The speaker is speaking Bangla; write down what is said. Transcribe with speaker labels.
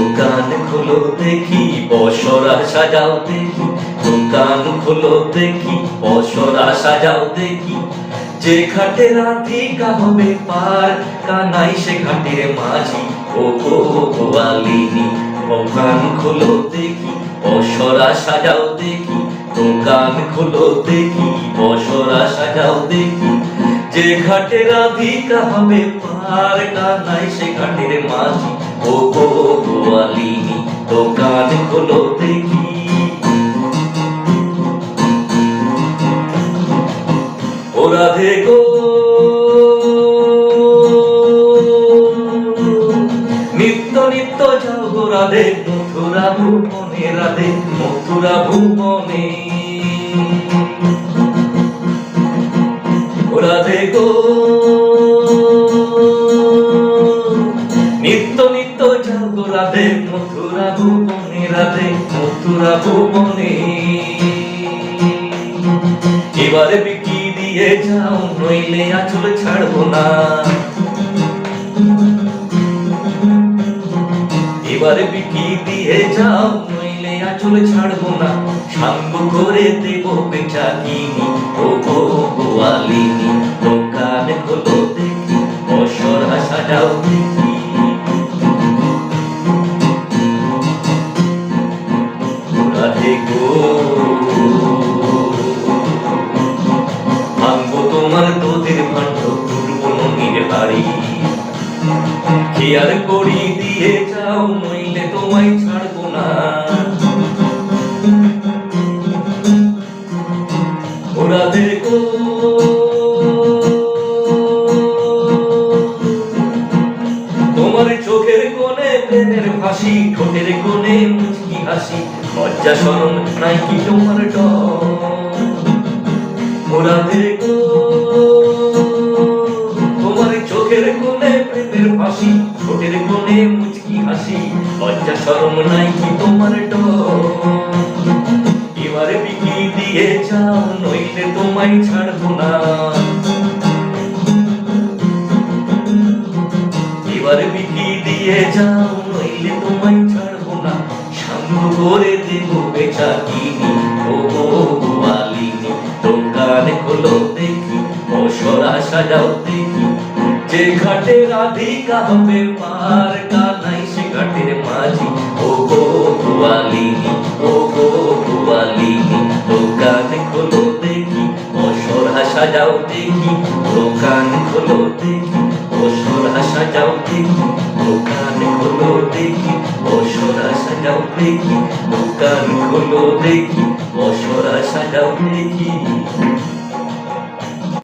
Speaker 1: দোকান খোলো দেখি পসরা সাজাও দেখি, দোকান খোলো দেখি পসরা সাজাও দেখি। যে ঘাটে রাধিকা হবে পার, কানাই সে ঘাটের মাঝি ও গো গোয়ালিনী। দোকান খোলো দেখি পসরা সাজাও দেখি, দোকান খোলো দেখি পসরা সাজাও দেখি। যে ঘাটে রাধিকা হবে পার, কানাই সে ঘাটের মাঝি ও গো গোয়ালিনী। দোকান খোলো দেখি। ও রাধে গো নিত্য নিত্য যাও গো রাধে মথুরা ভুবনে, রাধে মথুরা ভুবনে। ও রাধে গো নিত্য নিত্য যাও গো রাধে মথুরা ভুবনে, রাধে মথুরা ভুবনে। এবারে বিকি দিয়ে যাও নইলে আঁচল ছাড়বো না, এবারে বিকি দিয়ে যাও নইলে আঁচল ছাড়বো না। সাঙ্গ করে দেব বেচাকিনি ও গো গোয়ালিনী। দোকান খোলো দেখি পসরা সাজাও দেখি। রাধে গো ভাঙবো তোমার দুধের ভাণ্ড, তুলবো ননির বাড়ি। খেয়াল করি দিয়ে যাও নইলে তোমায় ছাড়বো না। ও রাধে গো তোমার চোখের কোণে প্রেমের ফাঁসি, ঠোঁটের কোণে মুচকি হাসি, লজ্জা শরম নাই কি তোমার ডর। ও রাধে গো তোমার চোখের কোণে প্রেমের ফাঁসি, ঠোঁটের কোণে মুচকি হাসি, লজ্জা শরম নাই কি তোমার ডর। এবারে বিকি দিয়ে যাও নইলে তোমায় ছাড়বো না, এবারে বিকি দিয়ে যাও নইলে তোমায় ছাড়বো না। সাঙ্গ করে দেব বেচাকিনি ও গো গোয়ালিনী। দোকান খোলো দেখি পসরা সাজাও দেখি। যে ঘাটে রাধিকা হবে পার, কানাই সে ঘাটের মাঝি ও গো গোয়ালিনী, ও গো গোয়ালিনী। দোকান খোলো দেখি পসরা সাজাও দেখি, দোকান খোলো দেখি পসরা সাজাও দেখি। দোকান খোলো দেখি পসরা সাজাও দেখি, দোকান খোলো দেখি পসরা সাজাও দেখি।